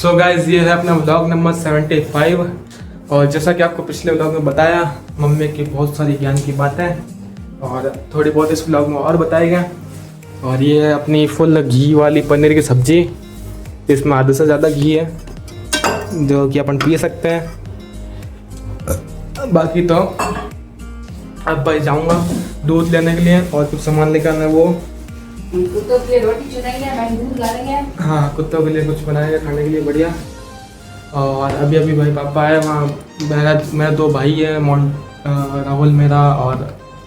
So guys ये है अपना व्लॉग नंबर 75। और जैसा कि आपको पिछले व्लॉग में बताया, मम्मी की बहुत सारी ज्ञान की बातें और थोड़ी बहुत इस व्लॉग में और बताएगा। और ये है अपनी फुल घी वाली पनीर की सब्जी, इसमें आधे से ज़्यादा घी है जो कि अपन पी सकते हैं। बाकी तो अब भाई जाऊँगा दूध लेने के लिए और कुछ सामान लेकर आना है वो। कुत्तों के लिए रोटी चुराएंगे, मैं दूध ला लेंगे। हाँ, कुत्तों के लिए कुछ बनाएंगे खाने के लिए बढ़िया। और अभी भाई पापा आए वहाँ, मेरा दो भाई है, राहुल मेरा और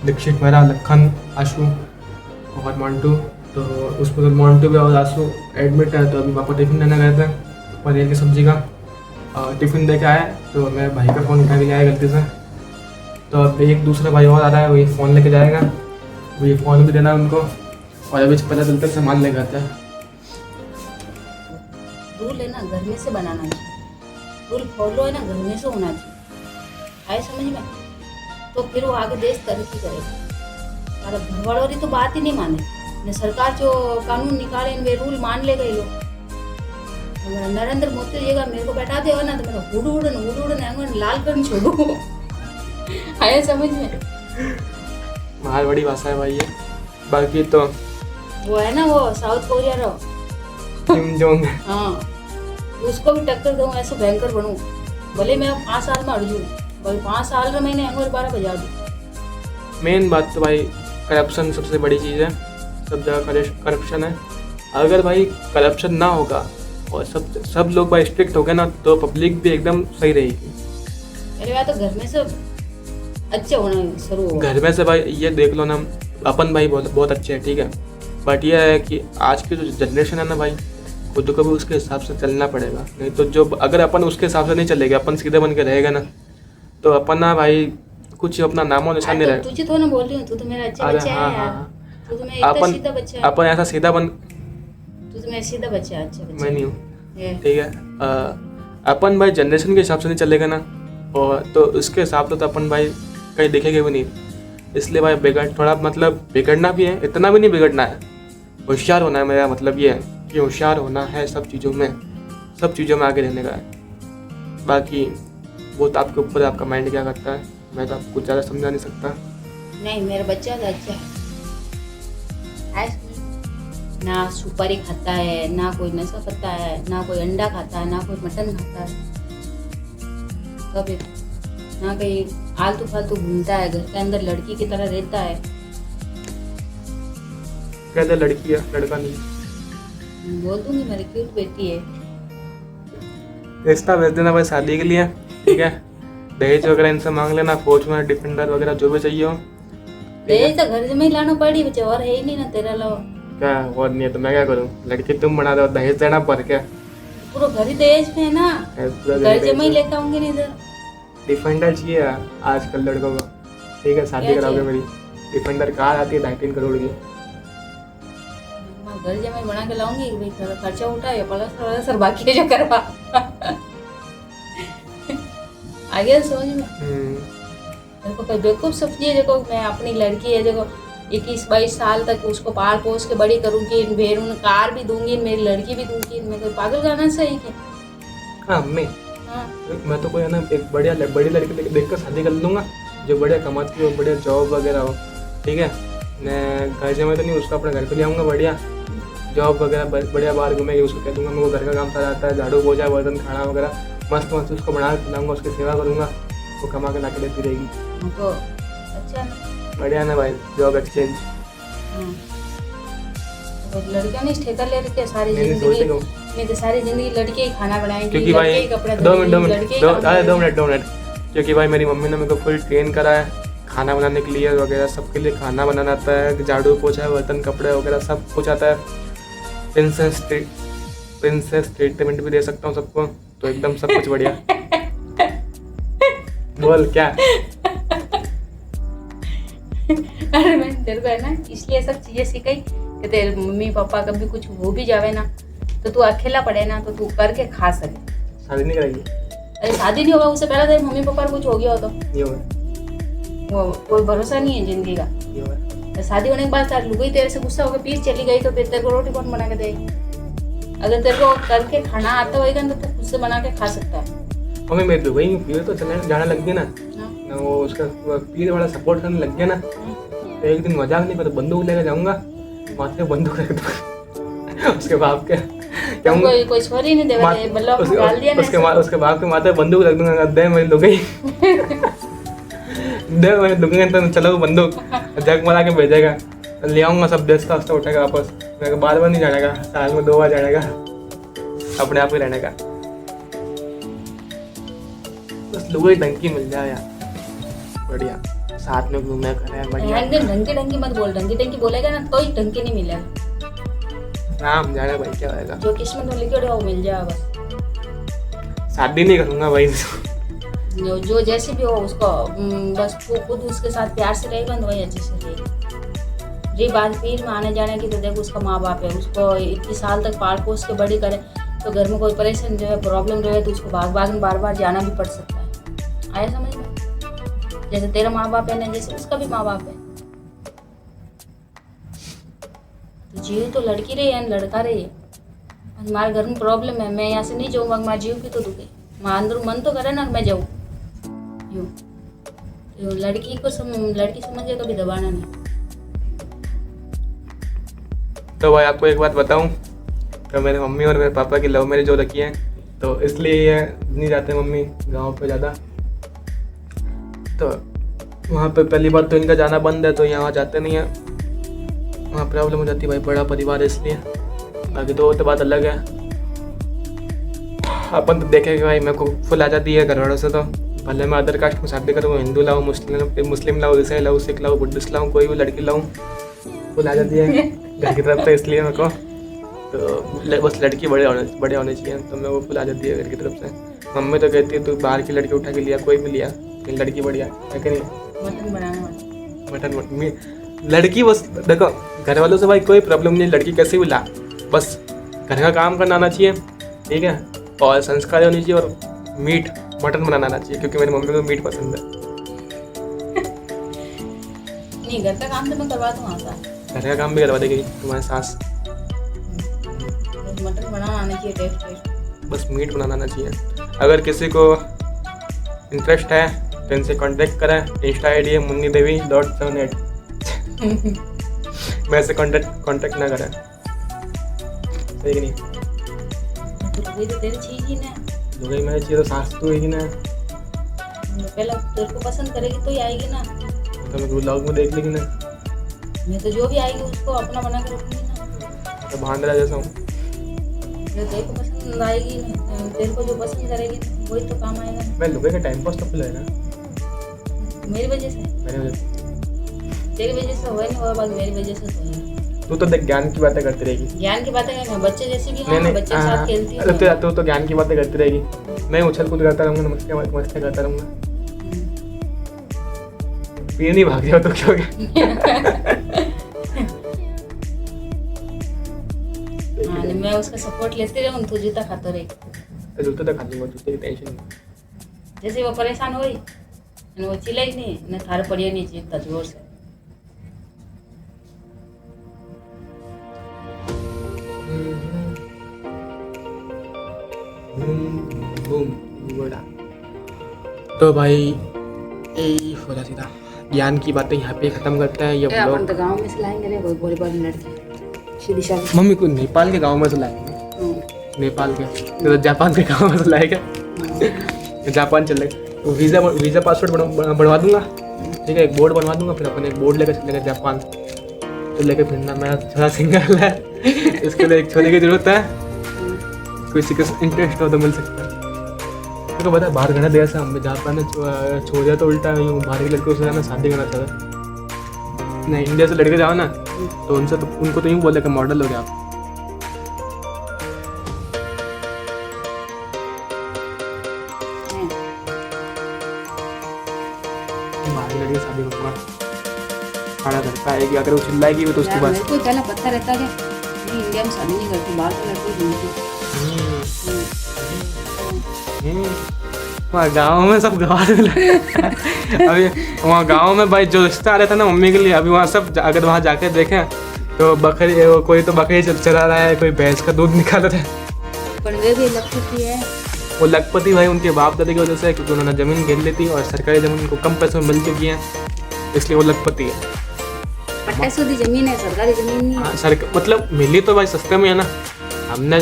दीक्षित मेरा, लखन, आशु और मोंटू। तो उसमें तो मोंटू भी और आशु एडमिट है, तो अभी पापा टिफ़िन देने गए थे पनीर की सब्ज़ी का। और टिफ़िन दे के आए तो मेरे भाई का फ़ोन उठा के आया गलती से। तो अब एक दूसरा भाई और आ रहा है, वही फ़ोन लेके जाएगा, वही फ़ोन भी देना है उनको। और अभी पता चलता सामान लेके आता है। रूल है ना घर में से बनाना चाहिए, रूल फॉलो है ना घर में से होना चाहिए, आए समझ में? तो फिर वो आगे देश तरक्की करेगा। और घर वालों की तो बात ही नहीं माने, ने सरकार जो कानून निकाले वे रूल मान ले गए लोग। नरेंद्र मोदी जी का मेरे को बैठा देगा ना तो मेरा उड़ लाल कर छोड़ू। आया समझ में? मार बड़ी भाषा है भाई ये। बाकी तो वो है ना वो साउथ कोरिया रो किम जोंग, हाँ, उसको भी टक्कर दूँ, ऐसे भयंकर बनूँ। भले मैं 5 साल में अड़ जाऊँ, भले 5 साल में मैंने अंगूर 12 बजा दूँ। मेन बात तो भाई करप्शन सबसे बड़ी चीज़ है, सब जगह करप्शन है। अगर भाई करप्शन ना होगा और सब लोग भाई स्ट्रिक्ट हो गए ना, तो पब्लिक भी एकदम सही रहेगी। अरे यार, तो घर में से अच्छे होना शुरू हो। घर में से भाई ये देख लो ना, अपन भाई बहुत अच्छे हैं, ठीक है। बट ये है कि आज की जो जनरेशन है ना भाई, खुद को भी उसके हिसाब से चलना पड़ेगा। नहीं तो जो अगर अपन उसके हिसाब से नहीं चलेगा, अपन सीधे बन के रहेगा ना, तो अपन ना भाई कुछ अपना नामो निशान नहीं रहेगा। तुझे तो ना बोल रही हूँ, तू तो मेरा अच्छा बच्चा है यार। तू तो मेरा इतना सीधा बच्चा है। अपन ऐसा सीधा बन, तू तो मेरा सीधा बच्चा है, अच्छा बच्चा। मैं नहीं हूँ, ठीक है। अपन भाई जनरेशन के हिसाब से नहीं चलेगा ना, और तो उसके हिसाब से तो अपन भाई कहीं दिखेंगे भी नहीं। इसलिए भाई थोड़ा मतलब बिगड़ना भी है, इतना भी नहीं बिगड़ना है, होशियार होना है। मेरा मतलब ये है कि होशियार होना है सब चीज़ों में आगे रहने का है। बाकी वो तो आपके ऊपर, आपका माइंड क्या करता है, मैं तो आपको कुछ ज़्यादा समझा नहीं सकता। नहीं, मेरा बच्चा तो अच्छा है, ना सुपारी खाता है, ना कोई नशा करता है, ना कोई अंडा खाता है, ना कोई मटन खाता है, कभी ना कहीं आलतू फालतू घूमता है, घर के अंदर लड़की की तरह रहता है। कहते लड़की है, लड़का नहीं। बोल दूंगी मेरी क्यूट बेटी है। रिश्ता भेज देना भाई शादी के लिए, ठीक है। दहेज वगैरह इनसे मांग लेना, फौज में डिफेंडर वगैरह जो भी चाहिए हो। दहेज तो घर में ही लाना पड़ी, बच्चे और है ही नहीं ना तेरा अलावा। क्या और नहीं है तो मैं क्या करूँ? लड़की तुम बना दो, दहेज देना पर क्या? पूरा घर ही दहेज में है ना, घर जमा ही लेकर आऊंगी नहीं इधर। डिफेंडर चाहिए आजकल लड़कों को, ठीक है। शादी कराओगे मेरी, डिफेंडर कहाँ आती है 2.5-3 करोड़ की। घर जमा बना के लाऊंगी, भाई खर्चा उठा है, प्लस बाकी है जो करवा। आगे समझ में? मेरे को कोई बेवकूफ समझिए, देखो मैं अपनी लड़की है, देखो 21-22 साल तक उसको पाल पोस के बड़ी करूंगी, भेड़ूं कार भी दूंगी, मेरी लड़की भी दूंगी। मैं कोई पागल गाना सही क्या? हाँ मैं तो कोई है ना एक बड़ी लड़की देख कर शादी कर लूँगा, जो बढ़िया कमाती हो, बढ़िया जॉब वगैरह हो, ठीक है। मैं घर जमा तो नहीं, उसको अपने घर पे ले आऊँगा, बढ़िया जॉब वगैरह, बढ़िया बाहर घूमेगी। उसको कह दूँगा मेरे को घर का काम सारा आता है, झाड़ू पोछा बर्तन खाना वगैरह मस्त उसको बना के खिलाऊँगा, उसकी सेवा करूँगा, वो कमा के ला के देती रहेगी। तो अच्छा बढ़िया ना भाई, जॉब एक्सचेंज। लड़कियां नहीं ठेका ले रही है सारी जिंदगी, नहीं तो सारी जिंदगी लड़के ही खाना बनाएंगी, क्योंकि भाई कपड़ा 2 मिनट, क्योंकि भाई मेरी मम्मी ने मेरे को फुल ट्रेन करा है खाना बनाने के लिए वगैरह, सबके लिए खाना बनाना आता है, झाड़ू पोछा बर्तन कपड़े वगैरह सब कुछ आता है। प्रिंसेस ट्रीटमेंट भी दे सकता हूँ सबको, तो एकदम सब कुछ बढ़िया। बोल क्या? अरे मैं तेरे को है ना इसलिए सब चीजें सिखाई कि तेरे मम्मी पापा कभी कुछ हो भी जावे ना, तो तू अकेला पड़े ना तो तू करके खा सके। शादी नहीं कराएगी? अरे शादी नहीं होगा, उससे पहले तेरे मम्मी पापा को कुछ हो गया हो तो नहीं होगा, वो कोई भरोसा नहीं है जिंदगी का। नहीं होगा। शादी होने के बाद लुगाई तेरे से गुस्सा होकर पीस चली गई तो फिर तेरे को रोटी कौन बना के देगी? अगर तेरे को करके खाना आता होगा तो तू खुद से बना के खा सकता है। मम्मी मेरे दुबई पीर तो चलने जाना लग गया ना, हाँ। वो उसका पीर वाला सपोर्ट करने लग गया ना, तो एक दिन मजाक नहीं पता बंदूक लेकर जाऊंगा, माथे में बंदूक रख दूंगा उसके बाप के कहूँगा कोई छोरी नहीं देगा, बल्ला डाल दिया ना उसके बाप के माथे में बंदूक रख दूंगा, दे मेरी लुगाई दे मेरी लुगाई, तो चलो बंदूक जग मारा के भेजेगा, ले आऊँगा सब देश का हफ्ता उठेगा वापस, मेरे को बार बार नहीं जाने का, साल में 2 बार जाने का, अपने आप ही रहने का, बस लुगाई ढंकी मिल जाए यार, बढ़िया साथ में घूमने करें बढ़िया। ढंकी मत बोल, ढंकी बोलेगा ना तो ही ढंकी नहीं मिलेगा। नाम जाने भाई क्या होएगा, जो किस्मत में लिखे हो वो मिल जाएगा बस। शादी नहीं करूँगा भाई, जो जैसे भी हो उसको बस तू खुद उसके साथ प्यार से रहेगा तो वही अच्छे से रहेगा। ये बात फिर में आने जाने की तो देखो उसका माँ बाप है, उसको इतनी साल तक पाल पोस के बड़ी करे, तो घर में कोई परेशान जो है प्रॉब्लम रहे तो उसको बार बार जाना भी पड़ सकता है। आया समझ में? जैसे तेरा माँ बाप है ना, जैसे उसका भी माँ बाप है, तो जीव तो लड़की रही है लड़का रही है। हमारे घर में प्रॉब्लम है, मैं यहाँ से नहीं जाऊँगा, मैं जीव की तो दुखे, मैं अंदर मन तो करे ना मैं जाऊँ यूँ, तो लड़की समझे कभी दबाना नहीं। तो भाई आपको एक बात बताऊं, तो मेरे मम्मी और मेरे पापा की लव मैरिज हो रखी है, तो इसलिए ये नहीं जाते मम्मी गांव पे ज़्यादा, तो वहाँ पे पहली बार तो इनका जाना बंद है, तो यहाँ जाते नहीं है, वहाँ प्रॉब्लम हो जाती है भाई, बड़ा परिवार है इसलिए, बाकी तो बात अलग है। अपन तो देखेंगे भाई, मेरे को फुल आज़ादी है घर वालों से, तो भले मैं अदर कास्ट में शादी करूँ, हिंदू लाऊँ, मुस्लिम लाऊँ, ईसाई लाऊँ, सिख लाऊँ, बुद्धिस्ट लाऊँ, कोई भी लड़की लाऊँ, फुल आज़ादी है घर की तरफ से, इसलिए मेरे को तो बस लड़की बड़े होने चाहिए, तो मैं वो फुल आज़ादी है घर की तरफ से। मम्मी तो कहती है तू बाहर की लड़की उठा के लिया, कोई भी लिया, लेकिन लड़की बढ़िया है कि नहीं? मटन लड़की बस देखो घर वालों से भाई कोई प्रॉब्लम नहीं, लड़की कैसे भी ला, बस घर का काम करना आना चाहिए, ठीक है, और संस्कार होनी चाहिए, और मीट मटन बनाना आना चाहिए, क्योंकि मेरी मम्मी को मीट पसंद है। नहीं, घर का काम तो मैं करवा दूँ, घर का काम भी करवा देगी तुम्हारी सास, मटन बनाना आना चाहिए, टेस्ट बस मीट बनाना आना चाहिए। अगर किसी को इंटरेस्ट है तो इनसे कांटेक्ट करें, इंस्टा ID है munnidevi.78 मैं से कांटेक्ट ना करें, सही कि नहीं? तो तेरी चीज ही ना, लुगाई मैंने चाहिए तो सास तो होगी ना, पहले तेरे को पसंद करेगी तो ही आएगी ना, तो मैं ब्लॉग में देख लेगी ना, मैं तो जो भी आएगी उसको अपना बना के रखूंगी ना, तो भांडरा जैसा हूँ, जो तेरे को पसंद आएगी ना, तेरे को जो पसंद करेगी वही तो काम आएगा। मैं लुगाई का टाइम पास तो फुल है ना, मेरी वजह से, तेरी वजह से हुआ नहीं हुआ, बात मेरी वजह से तो है। तू तो देख ज्ञान की बातें करती रहेगी, ज्ञान की बातें मैं बच्चे जैसी भी हूँ, बच्चे के साथ खेलती हूँ, तू तो ज्ञान की बातें करती रहेगी, मैं उछल कूद करता रहूँगा, मस्ती करता रहूँगा, पीर नहीं भाग जाओ तो क्या हो गया? मैं उसका सपोर्ट लेते रहूँ, तू जूता खाता रहे, जूते तो खा लूँगा, जूते की टेंशन नहीं। जैसे वो परेशान हुई वो चिल्लाई नहीं न, थारे पड़िया नहीं चाहिए इतना जोर से। तो भाई यही बोला सीधा, ज्ञान की बातें यहाँ पे खत्म करते हैं ये अपन तो गांव में से लाएंगे रे, कोई बड़ी लड़की सीधी शादी। मम्मी को नेपाल के गांव में से लाएंगे, नेपाल के तो जापान के गांव में से लाएगा, जापान चल रहे तो वीज़ा पासपोर्ट बनवा दूंगा, ठीक है, एक बोर्ड बनवा दूंगा, फिर अपन एक बोर्ड लेकर चलेंगे जापान, तो लेकर फिरना। मैं थोड़ा सिंगल है, इसके लिए एक छोले की जरूरत है, किसी का इंटरेस्ट हो तो मिल सकता है। तो पता है बाहर घना देर से हम जापान छोड़ दिया, तो उल्टा यूँ बाहर के लड़के से ना शादी करना चाहता नहीं, इंडिया से लड़के जाओ ना तो उनसे तो उनको तो यूँ बोले कि मॉडल हो गया आप। लड़के शादी करूँगा, खाना घर का आएगी, अगर वो चिल्लाएगी तो उसके बाद कोई पहला पत्ता रहता है, इंडिया में शादी नहीं करती, बाहर के लड़के ढूंढती। वहाँ गाँव में सब गवा अभी वहाँ गाँव में भाई जो रिश्ता आ रहा था ना मम्मी के लिए, अभी वहाँ सब अगर वहाँ जाके देखें तो बकरी कोई तो बकरी चला रहा है, कोई भैंस का दूध निकाल रहा है। पर वे भी लखपति है। वो लखपति भाई उनके बाप दादा की वजह से है, क्योंकि उन्होंने ज़मीन घेर ली थी और सरकारी ज़मीन उनको कम पैसों में मिल चुकी है, इसलिए वो लखपति है। पट्टा सूदी जमीन है, सरकारी जमीन नहीं है। हाँ सर, मतलब मिली तो भाई सस्ते में है ना।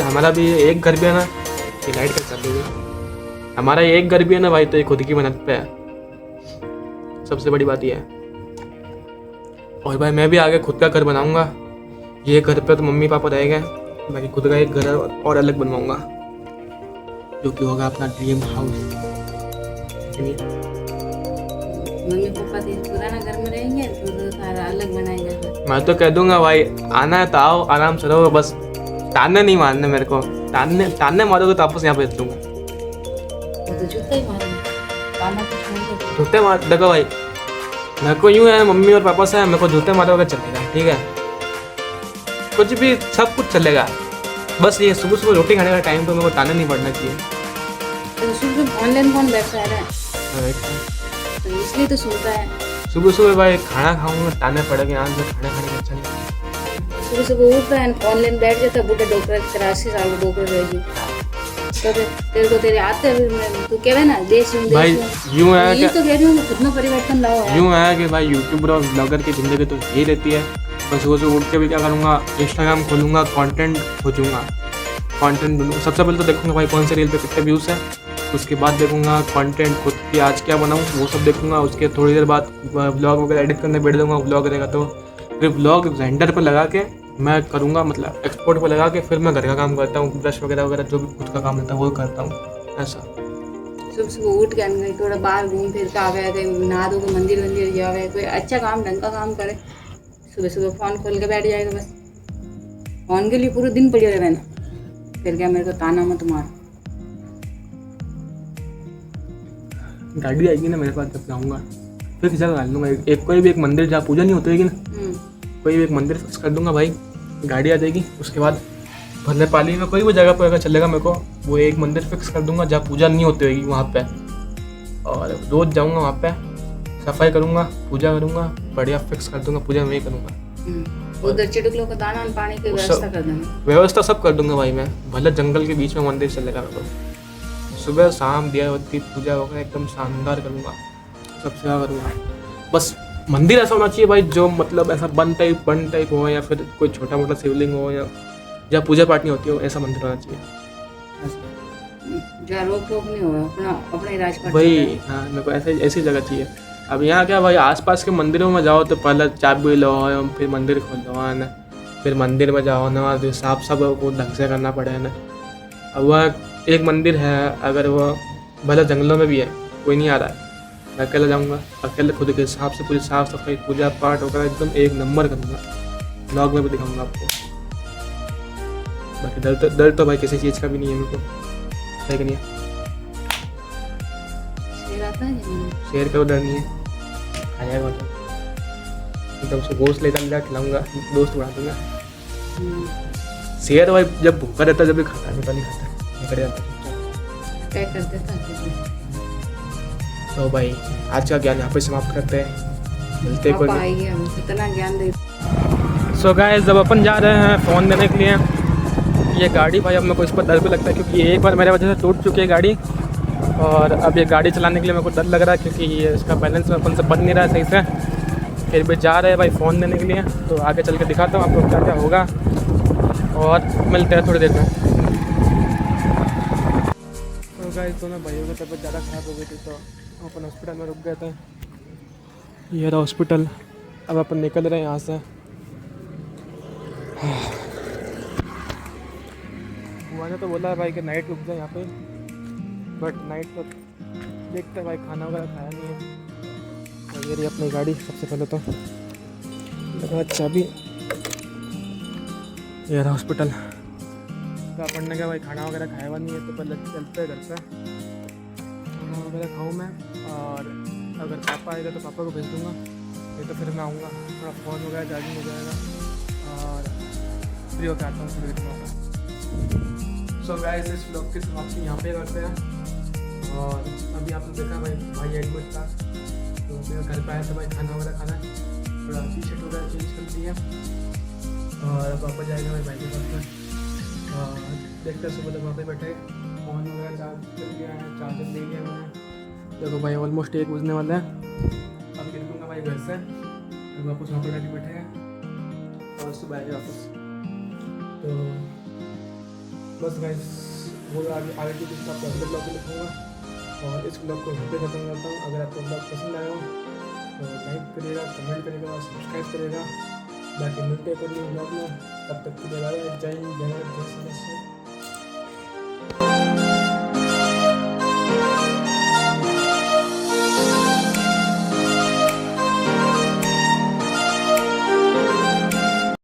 हमारा भी एक घर भी है ना, ये लाइट का चालू है, हमारा एक घर भी है ना भाई, तो ये खुद की मेहनत पे है, सबसे बड़ी बात ये है। और भाई मैं भी आगे खुद का घर बनाऊंगा, ये घर पे तो मम्मी पापा रह गए, बाकी खुद का एक घर और अलग बनवाऊंगा, जो कि होगा अपना ड्रीम हाउस। मम्मी पापा तो पुराना घर में रहेंगे तो सारा अलग बनाएंगे। मैं तो कह दूंगा भाई आना है तो आओ, आराम से रहो, बस ताने नहीं मारने मेरे को, ताने मारोगे तो वापस यहाँ भेज दूंगा। वो तो जूता ही मारेंगे, ताना तो छोड़ दो। जूते मार, देखो भाई मेरे को यूँ है, मम्मी और पापा से मेरे को जूते मारोगे चलेगा, ठीक है, कुछ भी सब कुछ चलेगा, बस ये सुबह सुबह रोटी खाने का टाइम तो मेरे को ताने नहीं पड़ना चाहिए। तो सुबह ऑनलाइन कौन बैठा है, तो इसलिए तो सुनता है। सुबह सुबह भाई खाना खाऊंगा ताने पड़ेंगे, यहाँ से खाना खाने का अच्छा नहीं। सुबह सुबह उठता है ऑनलाइन बैठ जाता है, बूढ़ा डॉक्टर 83 साल का डॉक्टर रहेगी, तो तेरे को तेरे आते हैं तू कह ना देश भाई यूँ है ये तो कह रही हूँ खुद में परिवर्तन लाओ है। यूँ है कि भाई यूट्यूबर और ब्लॉगर की ज़िंदगी तो यही रहती है। मैं सुबह सुबह उठ के भी क्या करूँगा, इंस्टाग्राम खोलूँगा, कंटेंट खोजूँगा, कंटेंट ढूंढूंगा। सबसे पहले तो देखूँगा भाई कौन से रील पे कितने व्यूज़ है, उसके बाद देखूँगा कंटेंट खुद की आज क्या बनाऊँ वो सब देखूँगा। उसके थोड़ी देर बाद ब्लॉग वगैरह एडिट करने बैठ दूँगा, ब्लॉग रहेगा तो फिर ब्लॉग रेंडर पर लगा के मैं करूँगा, मतलब एक्सपोर्ट पर लगा के फिर मैं घर का काम करता हूँ, ब्रश वगैरह वगैरह जो भी खुद का काम रहता है वो करता हूँ। ऐसा सुबह सुबह उठ के थोड़ा बाहर घूम फिर के आवे, कहीं नहा धो के मंदिर वंदिर जावे, कोई अच्छा काम ढंग का काम करे। सुबह सुबह फ़ोन खोल के बैठ जाएगा, बस फ़ोन के लिए पूरा दिन पड़े रहे ना, फिर क्या मेरे को ताना मत मार। गाड़ी आएगी ना मेरे पास जब जाऊँगा फिर किसी का लूँगा, एक कोई भी एक मंदिर जहाँ पूजा नहीं होती होगी ना, कोई भी एक मंदिर फिक्स कर दूँगा भाई, गाड़ी आ जाएगी। उसके बाद भद्रपाली में कोई भी जगह पर अगर चलेगा मेरे को, वो एक मंदिर फिक्स कर दूँगा जहाँ पूजा नहीं होती होगी वहाँ पे, और रोज़ जाऊँगा वहाँ पे, सफाई करूँगा, पूजा करूँगा, बढ़िया फिक्स कर दूँगा, पूजा मैं ही करूँगा। उधर चिड़कलों का दाना पानी की व्यवस्था कर दूँगा, व्यवस्था सब कर दूँगा भाई मैं, भले जंगल के बीच में मंदिर चलेगा मेरे को, सुबह शाम दिया होती पूजा होगा, एकदम शानदार करूँगा, सब सेवा करूँगा। बस मंदिर ऐसा होना चाहिए भाई जो मतलब ऐसा बन टाइप हो, या फिर कोई छोटा मोटा शिवलिंग हो, या जहाँ पूजा पाठ नहीं होती हो, ऐसा मंदिर होना चाहिए। जहाँ रोक टोक नहीं हो, अपना ही राजपाट भाई हाँ, मेरे को ऐसी जगह चाहिए। अब यहाँ क्या भाई, आसपास के मंदिरों में जाओ तो पहले चाबी लो, फिर मंदिर खोलो है ना, फिर मंदिर में जाओ ना, तो साफ सब को ढंग से करना पड़े ना। अब वह एक मंदिर है, अगर वो भले जंगलों में भी है, कोई नहीं आ रहा है, मैं अकेले जाऊँगा, अकेले खुद के हिसाब से पूरी साफ सफाई पूजा पाठ वगैरह एकदम एक नंबर करूँगा, ब्लॉग में भी दिखाऊँगा आपको। बाकी डर तो भाई किसी चीज़ का भी नहीं है मेरे को, है कि नहीं? शेर का डर नहीं है, खाया तो एकदम से गोश्त लेकर मिला खिलाऊंगा, दोस्त उड़ा दूंगा। शेर भाई जब भूखा रहता है जब भी खाता है, नहीं खाता निकल जाता क्या कर देता। तो भाई आज का ज्ञान यहाँ पे समाप्त करते हैं, मिलते हैं कोई कितना ज्ञान दे। सो गाइस जब अपन जा रहे हैं फ़ोन देने के लिए, ये गाड़ी भाई अब मेरे को इस पर डर भी लगता है, क्योंकि एक बार मेरे वजह से टूट चुकी है गाड़ी, और अब ये गाड़ी चलाने के लिए मेरे को डर लग रहा है, क्योंकि ये इसका बैलेंस में अपन से बन नहीं रहा है सही से। फिर भी जा रहे हैं भाई फ़ोन देने के लिए, तो आगे चल के दिखाता हूँ आपको क्या क्या होगा, और मिलते हैं थोड़ी देर में। तो गाइस दोनों भाइयों की तबीयत ज़्यादा ख़राब हो गई थी, तो अपन हॉस्पिटल में रुक गए थे। ये रहा हॉस्पिटल, अब अपन निकल रहे हैं यहाँ से। बुआ ने तो बोला है भाई कि नाइट रुक जाए यहाँ पे, बट नाइट तो देखते हैं भाई, खाना वगैरह खाया नहीं है। और ये रही अपनी गाड़ी, सबसे पहले तो लगा चाबी, ये रहा हॉस्पिटल। तो अपन ने कहा भाई खाना वगैरह खाया हुआ नहीं है, तो पहले चलते हैं घर से, खाना वगैरह खाऊँ मैं, और अगर पापा आएगा तो पापा को भेज दूँगा, नहीं तो फिर मैं आऊँगा, थोड़ा फ़ोन वगैरह चार्जिंग हो जाएगा, और फ्री होकर आता हूँ थोड़ी देर में। सो गाइस इस व्लॉग की समाप्ति यहाँ पे करते हैं। और अभी आपने देखा भाई एडमिट था, तो मेरे घर पे आया था भाई, खाना वगैरह खाना, थोड़ा टी शर्ट वगैरह चेंज कर दी है, और पापा जाएंगे मेरे भाई के पास में। और देखते हैं, सुबह तक वहाँ पे बैठे फोन वगैरह चार्ज कर लिया है, चार्जर ले लिया मैंने। देखो भाई ऑलमोस्ट 1 बजने वाला है। अब निकलूँगा भाई घर से, वापस वहाँ पर जाके बैठे हैं और सुबह आएंगे वापस। तो बस गाइस वो आगे की कुछ आपको अगले ब्लॉग में लिखूँगा और इस ब्लॉग को यहीं पे खत्म करता हूँ। अगर आपको ब्लॉग पसंद आया हो तो लाइक करिएगा, कमेंट करिएगा और सब्सक्राइब करिएगा। बाकी मिलते हैं कल ब्लॉग में, तब तक के लिए जय हिंद, जय भारत, जय संदेश।